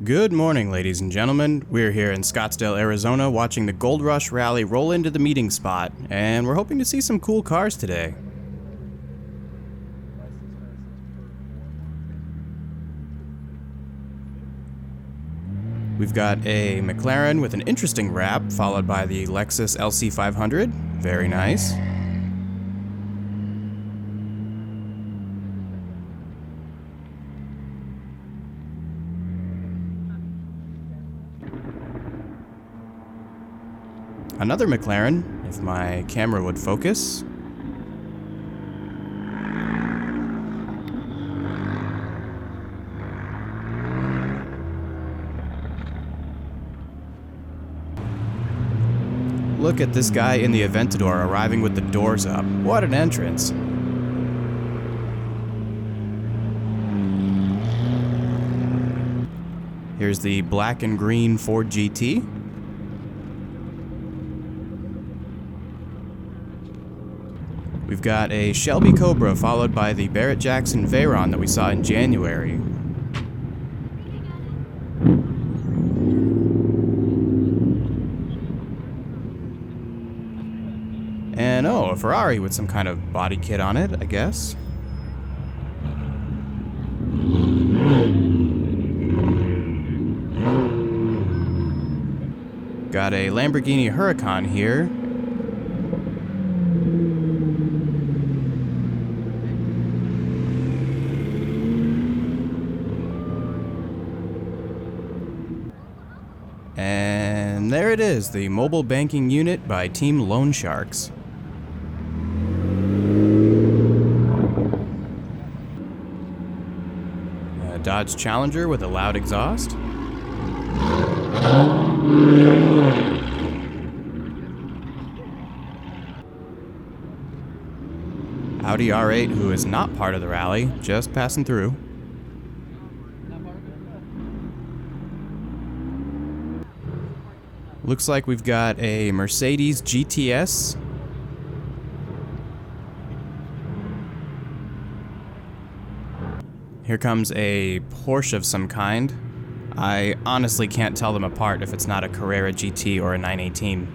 Good morning, ladies and gentlemen. We're here in Scottsdale, Arizona, watching the Gold Rush Rally roll into the meeting spot, and we're hoping to see some cool cars today. We've got a McLaren with an interesting wrap, followed by the Lexus LC500. Very nice. Another McLaren, if my camera would focus. Look at this guy in the Aventador arriving with the doors up. What an entrance. Here's the black and green Ford GT. We've got a Shelby Cobra followed by the Barrett-Jackson Veyron that we saw in January. And oh, a Ferrari with some kind of body kit on it, I guess. Got a Lamborghini Huracan here. And there it is, the mobile banking unit by Team Loansharks. A Dodge Challenger with a loud exhaust. Audi R8, who is not part of the rally, just passing through. Looks like we've got a Mercedes GTS. Here comes a Porsche of some kind. I honestly can't tell them apart if it's not a Carrera GT or a 918.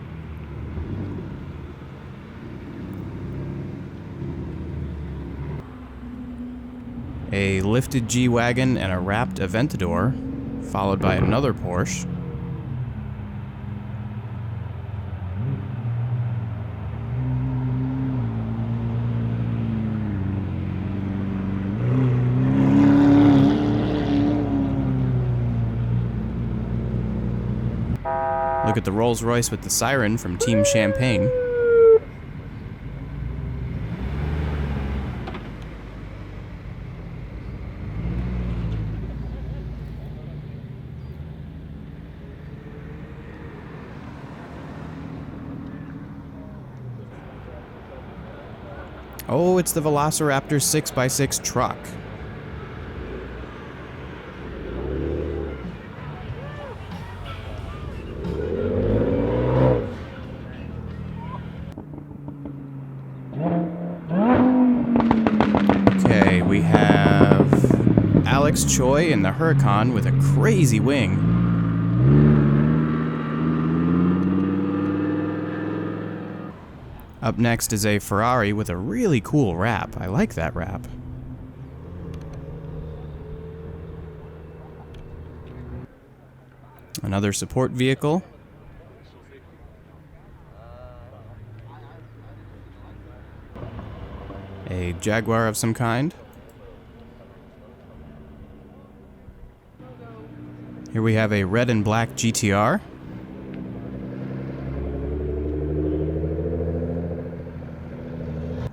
A lifted G-Wagon and a wrapped Aventador, followed by another Porsche. Look at the Rolls-Royce with the siren from Team Champagne. Oh, it's the Velociraptor 6x6 truck. Okay, we have Choi in the Huracan with a crazy wing. Up next is a Ferrari with a really cool wrap. I like that wrap. Another support vehicle. A Jaguar of some kind. Here we have a red and black GTR.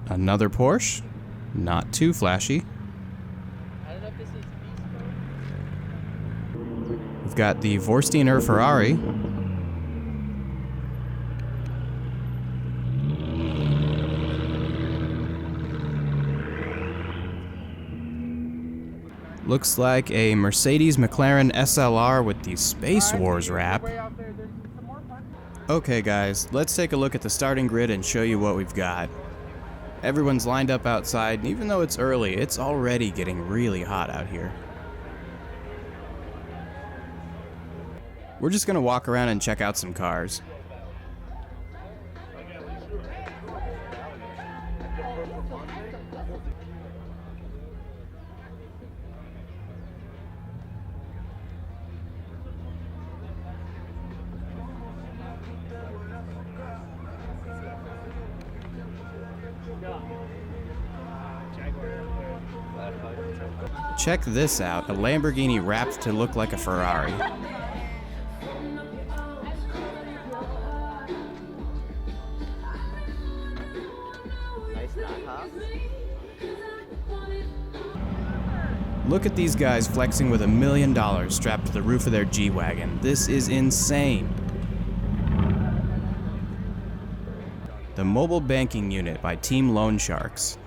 Another Porsche. Not too flashy. We've got the Vorsteiner Ferrari. Looks like a Mercedes McLaren SLR with the Space Wars wrap. Okay guys, let's take a look at the starting grid and show you what we've got. Everyone's lined up outside, and even though it's early, it's already getting really hot out here. We're just gonna walk around and check out some cars. Check this out, a Lamborghini wrapped to look like a Ferrari. Look at these guys flexing with $1 million strapped to the roof of their G-Wagon. This is insane. The Mobile Banking Unit by Team Loansharks.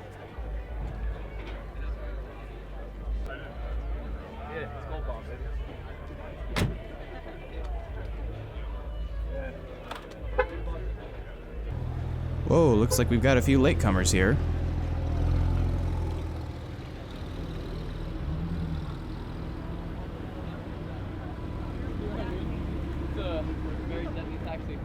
Whoa, looks like we've got a few latecomers here. It's a very deadly taxi.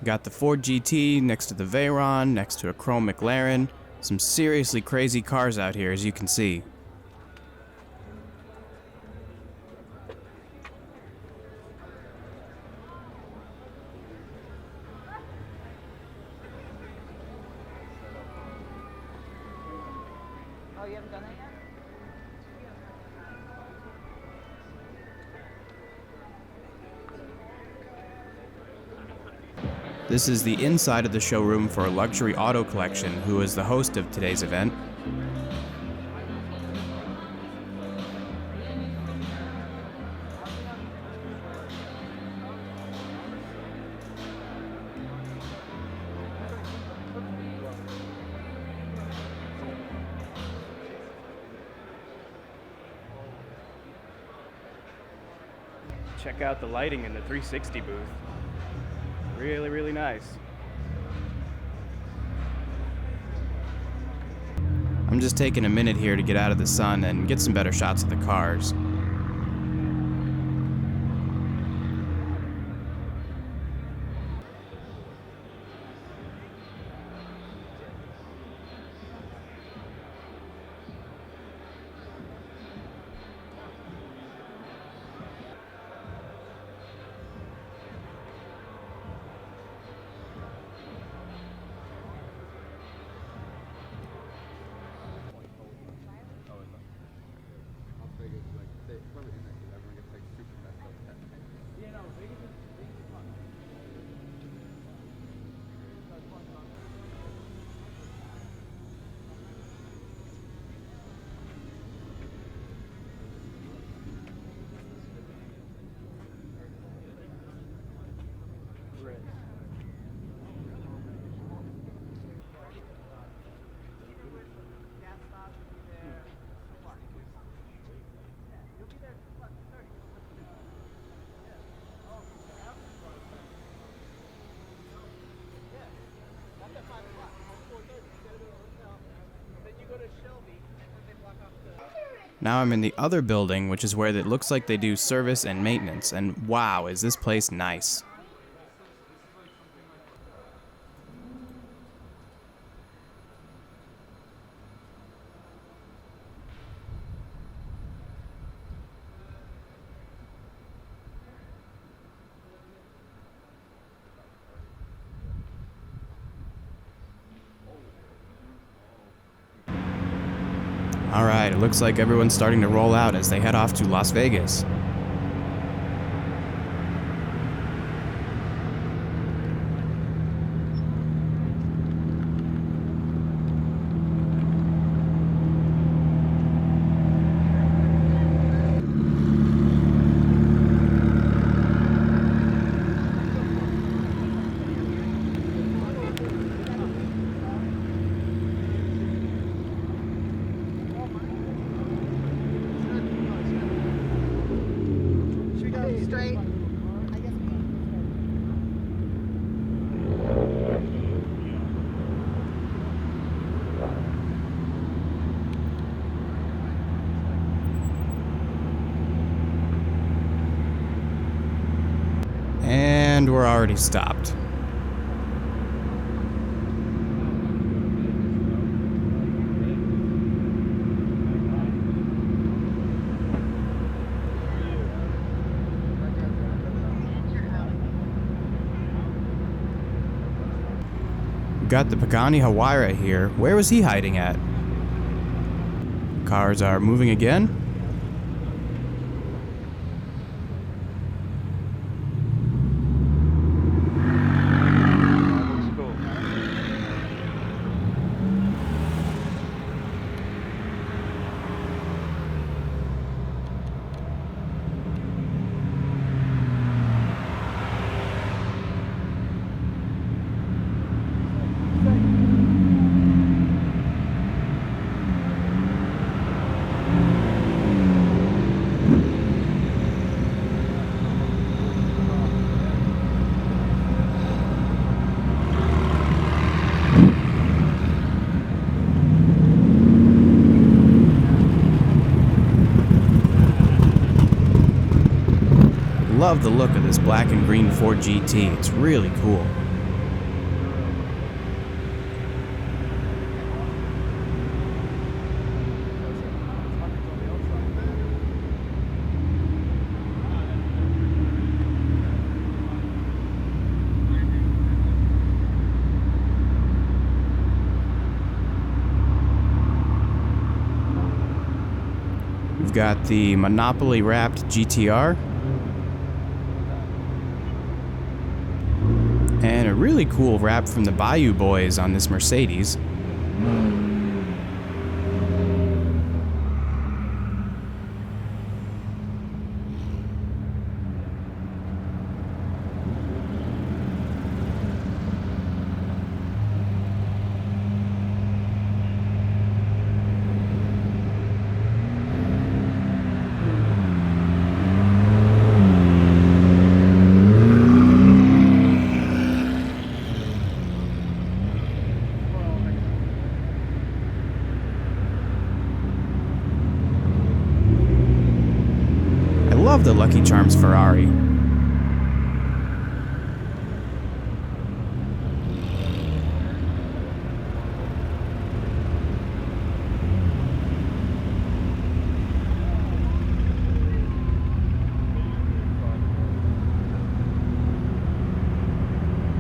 Got the Ford GT next to the Veyron, next to a chrome McLaren. Some seriously crazy cars out here, as you can see. Oh, you haven't done that yet? This is the inside of the showroom for Luxury Auto Collection, who is the host of today's event. Check out the lighting in the 360 booth. Really, really nice. I'm just taking a minute here to get out of the sun and get some better shots of the cars. Now I'm in the other building, which is where it looks like they do service and maintenance, and wow, is this place nice. Alright, it looks like everyone's starting to roll out as they head off to Las Vegas. straight. And we're already stopped. Got the Pagani Huayra here. Where was he hiding at? Cars are moving again. Love the look of this black and green Ford GT. It's really cool. We've got the Monopoly wrapped GTR. And a really cool wrap from the Bayou Boys on this Mercedes. Love the Lucky Charms Ferrari.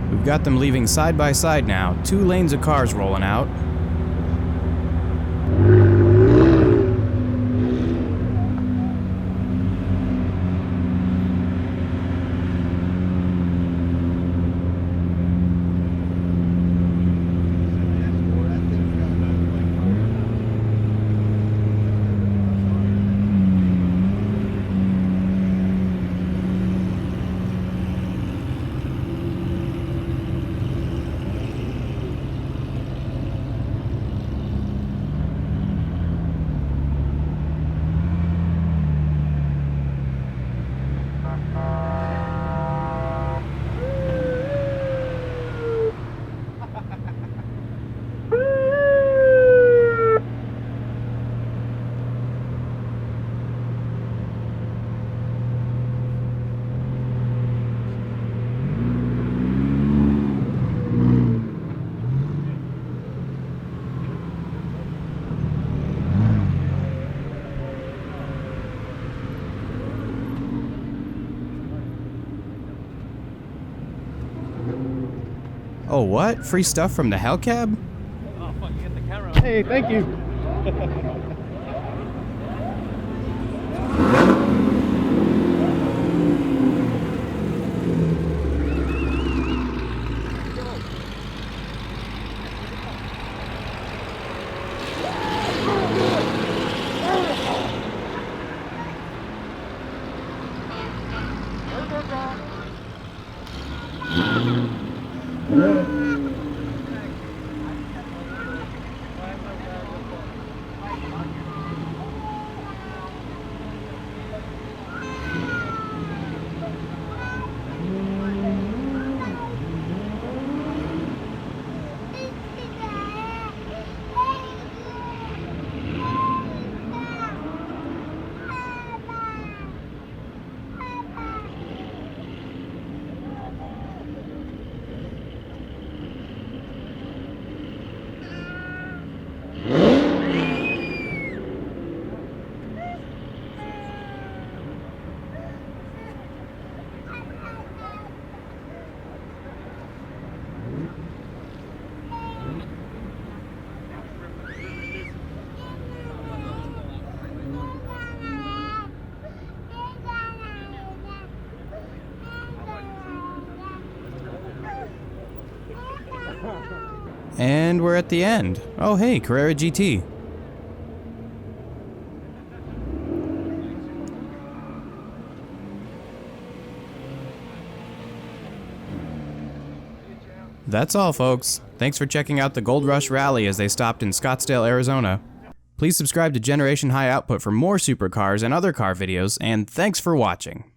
We've got them leaving side by side now, 2 lanes of cars rolling out. Oh, what? Free stuff from the Hellcab? Oh, fuck, you hit the camera. Hey, thank you. And we're at the end. Oh hey, Carrera GT. That's all, folks. Thanks for checking out the Gold Rush Rally as they stopped in Scottsdale, Arizona. Please subscribe to Generation High Output for more supercars and other car videos, and thanks for watching.